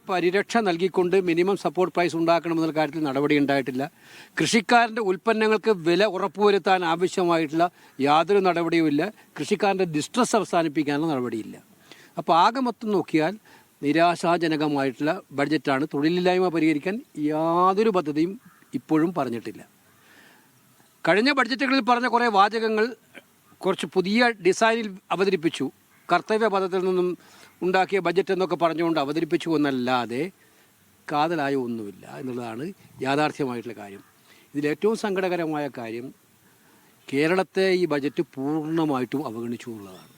പരിരക്ഷ നൽകിക്കൊണ്ട് minimum support price ഉണ്ടാക്കണമെന്നുള്ള കാര്യത്തിൽ നടപടി ഉണ്ടായിട്ടില്ല. കൃഷിക്കാരൻ്റെ ഉൽപ്പന്നങ്ങൾക്ക് വില ഉറപ്പുവരുത്താൻ ആവശ്യമായിട്ടുള്ള യാതൊരു നടപടിയുമില്ല. കൃഷിക്കാരൻ്റെ ഡിസ്ട്രസ് അവസാനിപ്പിക്കാനുള്ള നടപടിയില്ല. അപ്പോൾ ആകെ മൊത്തം നോക്കിയാൽ നിരാശാജനകമായിട്ടുള്ള ബഡ്ജറ്റാണ്. തൊഴിലില്ലായ്മ പരിഹരിക്കാൻ യാതൊരു പദ്ധതിയും ഇപ്പോഴും പറഞ്ഞിട്ടില്ല. കഴിഞ്ഞ ബഡ്ജറ്റുകളിൽ പറഞ്ഞ കുറേ വാചകങ്ങൾ കുറച്ച് പുതിയ ഡിസൈനിൽ അവതരിപ്പിച്ചു. കർത്തവ്യപഥത്തിൽ നിന്നും ഉണ്ടാക്കിയ ബഡ്ജറ്റ് എന്നൊക്കെ പറഞ്ഞുകൊണ്ട് അവതരിപ്പിച്ചു എന്നല്ലാതെ കാതലായ ഒന്നുമില്ല എന്നുള്ളതാണ് യാഥാർത്ഥ്യമായിട്ടുള്ള കാര്യം. ഇതിലേറ്റവും സങ്കടകരമായ കാര്യം കേരളത്തെ ഈ ബഡ്ജറ്റ് പൂർണ്ണമായിട്ടും അവഗണിച്ചു എന്നുള്ളതാണ്.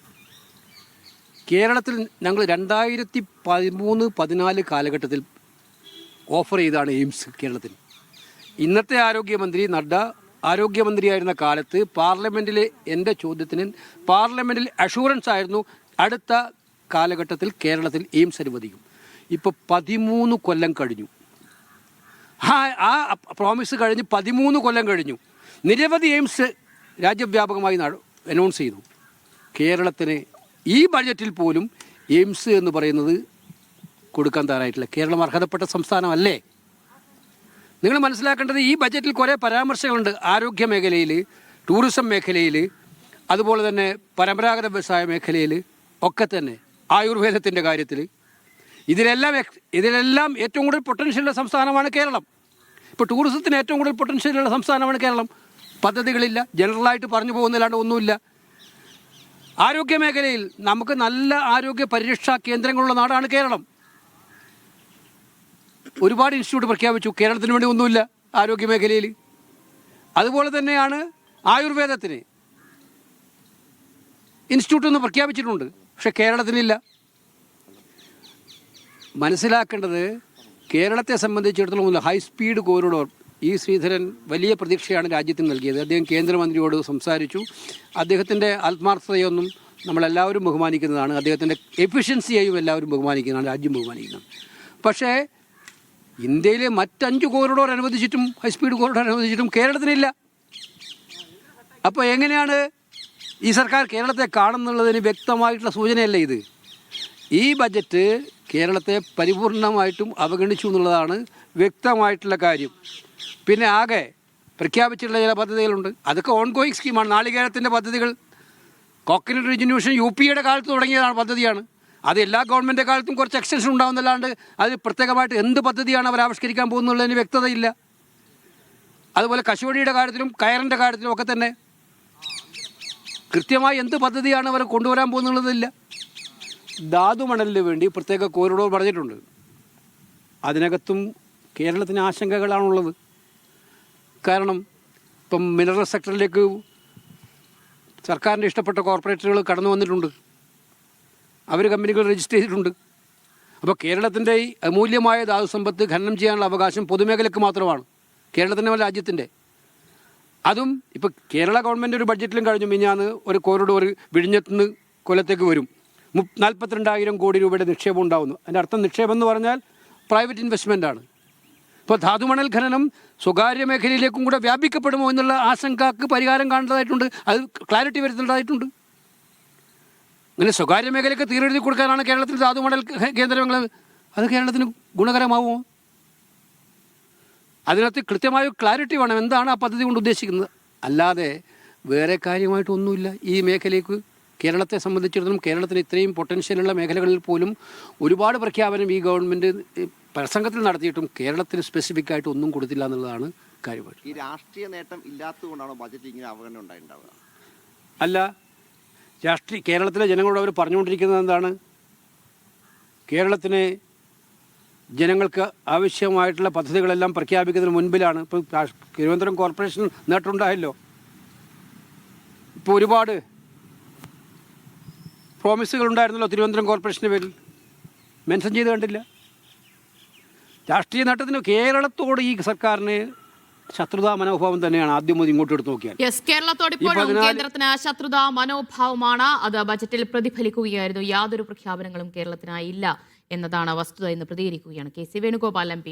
കേരളത്തിൽ ഞങ്ങൾ 2013-14 കാലഘട്ടത്തിൽ ഓഫർ ചെയ്താണ് എയിംസ് കേരളത്തിൽ. ഇന്നത്തെ ആരോഗ്യമന്ത്രി നഡ്ഡ ആരോഗ്യമന്ത്രിയായിരുന്ന കാലത്ത് പാർലമെൻറ്റിലെ എൻ്റെ ചോദ്യത്തിന് പാർലമെൻറ്റിൽ അഷൂറൻസ് ആയിരുന്നു അടുത്ത കാലഘട്ടത്തിൽ കേരളത്തിൽ എയിംസ് അനുവദിക്കും. ഇപ്പോൾ 13 കൊല്ലം കഴിഞ്ഞു. ആ പ്രോമിസ് കഴിഞ്ഞ് 13 കൊല്ലം കഴിഞ്ഞു. നിരവധി എയിംസ് രാജ്യവ്യാപകമായി അനൗൺസ് ചെയ്തു. കേരളത്തിന് ഈ ബഡ്ജറ്റിൽ പോലും എയിംസ് എന്ന് പറയുന്നത് കൊടുക്കാൻ തയ്യാറായിട്ടില്ല. കേരളം അർഹതപ്പെട്ട സംസ്ഥാനമല്ലേ? നിങ്ങൾ മനസ്സിലാക്കേണ്ടത് ഈ ബഡ്ജറ്റിൽ കുറേ പരാമർശങ്ങളുണ്ട്. ആരോഗ്യ മേഖലയിൽ, ടൂറിസം മേഖലയിൽ, അതുപോലെ തന്നെ പരമ്പരാഗത വ്യവസായ മേഖലയിൽ ഒക്കെ തന്നെ, ആയുർവേദത്തിൻ്റെ കാര്യത്തിൽ, ഇതിലെല്ലാം ഏറ്റവും കൂടുതൽ പൊട്ടൻഷ്യലുള്ള സംസ്ഥാനമാണ് കേരളം. ഇപ്പോൾ ടൂറിസത്തിന് ഏറ്റവും കൂടുതൽ പൊട്ടൻഷ്യലുള്ള സംസ്ഥാനമാണ് കേരളം. പദ്ധതികളില്ല, ജനറലായിട്ട് പറഞ്ഞു പോകുന്നതിലാണ്ട് ഒന്നുമില്ല. ആരോഗ്യ മേഖലയിൽ നമുക്ക് നല്ല ആരോഗ്യ പരിരക്ഷാ കേന്ദ്രങ്ങളുള്ള നാടാണ് കേരളം. ഒരുപാട് ഇൻസ്റ്റിറ്റ്യൂട്ട് പ്രഖ്യാപിച്ചു. കേരളത്തിന് വേണ്ടി ഒന്നുമില്ല ആരോഗ്യ മേഖലയിൽ. അതുപോലെ തന്നെയാണ് ആയുർവേദത്തിന് ഇൻസ്റ്റിറ്റ്യൂട്ട് ഒന്ന് പ്രഖ്യാപിച്ചിട്ടുണ്ട്, പക്ഷെ കേരളത്തിനില്ല. മനസ്സിലാക്കേണ്ടത് കേരളത്തെ സംബന്ധിച്ചിടത്തോളം ഹൈസ്പീഡ് കോറിഡോർ ഈ ശ്രീധരൻ വലിയ പ്രതീക്ഷയാണ് രാജ്യത്തിന് നൽകിയത്. അദ്ദേഹം കേന്ദ്രമന്ത്രിയോട് സംസാരിച്ചു. അദ്ദേഹത്തിൻ്റെ ആത്മാർത്ഥതയൊന്നും നമ്മളെല്ലാവരും ബഹുമാനിക്കുന്നതാണ്. അദ്ദേഹത്തിൻ്റെ എഫിഷ്യൻസിയെയും എല്ലാവരും ബഹുമാനിക്കുന്നതാണ്, രാജ്യം ബഹുമാനിക്കുന്നതാണ്. പക്ഷേ ഇന്ത്യയിലെ മറ്റ് 5 കോറിഡോർ അനുവദിച്ചിട്ടും, ഹൈസ്പീഡ് കോറിഡോർ അനുവദിച്ചിട്ടും കേരളത്തിനില്ല. അപ്പോൾ എങ്ങനെയാണ് ഈ സർക്കാർ കേരളത്തെ കാണുന്നുള്ളതിന് വ്യക്തമായിട്ടുള്ള സൂചനയല്ലേ ഇത്? ഈ ബഡ്ജറ്റ് കേരളത്തെ പരിപൂർണമായിട്ടും അവഗണിച്ചു എന്നുള്ളതാണ് വ്യക്തമായിട്ടുള്ള കാര്യം. പിന്നെ ആകെ പ്രഖ്യാപിച്ചിട്ടുള്ള ചില പദ്ധതികളുണ്ട്, അതൊക്കെ ഓൺഗോയിങ് സ്കീമാണ്. നാളികേരത്തിൻ്റെ പദ്ധതികൾ കോക്കനട്ട് റിജന്യൂഷൻ UPA കാലത്ത് തുടങ്ങിയതാണ്, പദ്ധതിയാണ്. അത് എല്ലാ ഗവൺമെൻറ് കാലത്തും കുറച്ച് എക്സ്റ്റൻഷൻ ഉണ്ടാകുന്നല്ലാണ്ട് അത് പ്രത്യേകമായിട്ട് എന്ത് പദ്ധതിയാണ് അവർ ആവിഷ്കരിക്കാൻ പോകുന്നുള്ളതിന് വ്യക്തതയില്ല. അതുപോലെ കശുവടിയുടെ കാര്യത്തിലും കയറിൻ്റെ കാര്യത്തിലും ഒക്കെ തന്നെ കൃത്യമായി എന്ത് പദ്ധതിയാണ് അവർ കൊണ്ടുവരാൻ പോകുന്നുള്ളതില്ല. ധാതുമണലിന് വേണ്ടി പ്രത്യേക കോറിഡോർ പറഞ്ഞിട്ടുണ്ട്. അതിനകത്തും കേരളത്തിന് ആശങ്കകളാണുള്ളത്. കാരണം ഇപ്പം മിനറൽ സെക്ടറിലേക്ക് സർക്കാരിൻ്റെ ഇഷ്ടപ്പെട്ട കോർപ്പറേറ്റുകൾ കടന്നു വന്നിട്ടുണ്ട്. അവർ കമ്പനികൾ രജിസ്റ്റർ ചെയ്തിട്ടുണ്ട്. അപ്പോൾ കേരളത്തിൻ്റെ ഈ അമൂല്യമായ ധാതുസമ്പത്ത് ഖനനം ചെയ്യാനുള്ള അവകാശം പൊതുമേഖലയ്ക്ക് മാത്രമാണ്, കേരളത്തിൻ്റെ രാജ്യത്തിൻ്റെ. അതും ഇപ്പോൾ കേരള ഗവൺമെൻറ് ഒരു ബഡ്ജറ്റിലും കഴിഞ്ഞു മിഞ്ഞാന്ന് ഒരു കോറിഡോർ വിഴിഞ്ഞത്ത് നിന്ന് കൊല്ലത്തേക്ക് വരും. 42,000 കോടി രൂപയുടെ നിക്ഷേപം ഉണ്ടാകുന്നു. അതിൻ്റെ അർത്ഥം നിക്ഷേപം എന്ന് പറഞ്ഞാൽ പ്രൈവറ്റ് ഇൻവെസ്റ്റ്മെൻറ്റാണ്. ഇപ്പോൾ ധാതുമണൽ ഖനനം സ്വകാര്യ മേഖലയിലേക്കും കൂടെ വ്യാപിക്കപ്പെടുമോ എന്നുള്ള ആശങ്കക്ക് പരിഹാരം കാണേണ്ടതായിട്ടുണ്ട്. അത് ക്ലാരിറ്റി വരുത്തേണ്ടതായിട്ടുണ്ട്. അങ്ങനെ സ്വകാര്യ മേഖലയ്ക്ക് തീരെഴുതി കൊടുക്കാനാണ് കേരളത്തിൽ ധാതുമണൽ കേന്ദ്രങ്ങൾ. അത് കേരളത്തിന് ഗുണകരമാവുമോ? അതിനകത്ത് കൃത്യമായ ക്ലാരിറ്റി വേണം, എന്താണ് ആ പദ്ധതി കൊണ്ട് ഉദ്ദേശിക്കുന്നത്. അല്ലാതെ വേറെ കാര്യമായിട്ടൊന്നുമില്ല ഈ മേഖലയ്ക്ക്. കേരളത്തെ സംബന്ധിച്ചിടത്തോളം കേരളത്തിന് ഇത്രയും പൊട്ടൻഷ്യലുള്ള മേഖലകളിൽ പോലും ഒരുപാട് പ്രഖ്യാപനം ഈ ഗവൺമെൻറ് പ്രസംഗത്തിൽ നടത്തിയിട്ടും കേരളത്തിന് സ്പെസിഫിക് ആയിട്ട് ഒന്നും കൊടുത്തില്ല എന്നുള്ളതാണ് കാര്യമായിട്ട്. ഈ രാഷ്ട്രീയ നേട്ടം ഇല്ലാത്തതുകൊണ്ടാണോ ബജറ്റ് ഇങ്ങനെ അവഗണന ഉണ്ടായിട്ടുണ്ടാവുക? അല്ല, കേരളത്തിലെ ജനങ്ങളോട് അവർ പറഞ്ഞുകൊണ്ടിരിക്കുന്നത് എന്താണ്? കേരളത്തിന് ജനങ്ങൾക്ക് ആവശ്യമായിട്ടുള്ള പദ്ധതികളെല്ലാം പ്രഖ്യാപിക്കുന്നതിന് മുൻപിലാണ്. ഇപ്പോൾ തിരുവനന്തപുരം കോർപ്പറേഷൻ നേട്ടമുണ്ടായല്ലോ. ഇപ്പോൾ ഒരുപാട് പ്രോമിസുകൾ ഉണ്ടായിരുന്നല്ലോ തിരുവനന്തപുരം കോർപ്പറേഷൻ്റെ പേരിൽ, മെൻഷൻ ചെയ്ത് കണ്ടില്ല. രാഷ്ട്രീയ നേട്ടത്തിന് കേരളത്തോട് ഈ സർക്കാരിന് ശത്രുതാ മനോഭാവം തന്നെയാണ് ആദ്യം മുതൽ ഇങ്ങോട്ട് എടുത്ത് നോക്കിയാൽ. കേരളത്തോട് ഇപ്പോഴും കേന്ദ്രത്തിന് ശത്രുതാ മനോഭാവമാണ്. അത് ബജറ്റിൽ പ്രതിഫലിക്കുകയായിരുന്നു. യാതൊരു പ്രഖ്യാപനങ്ങളും കേരളത്തിനായില്ല എന്നതാണ് വസ്തുത എന്ന് പ്രതികരിക്കുകയാണ് KC വേണുഗോപാൽ MP.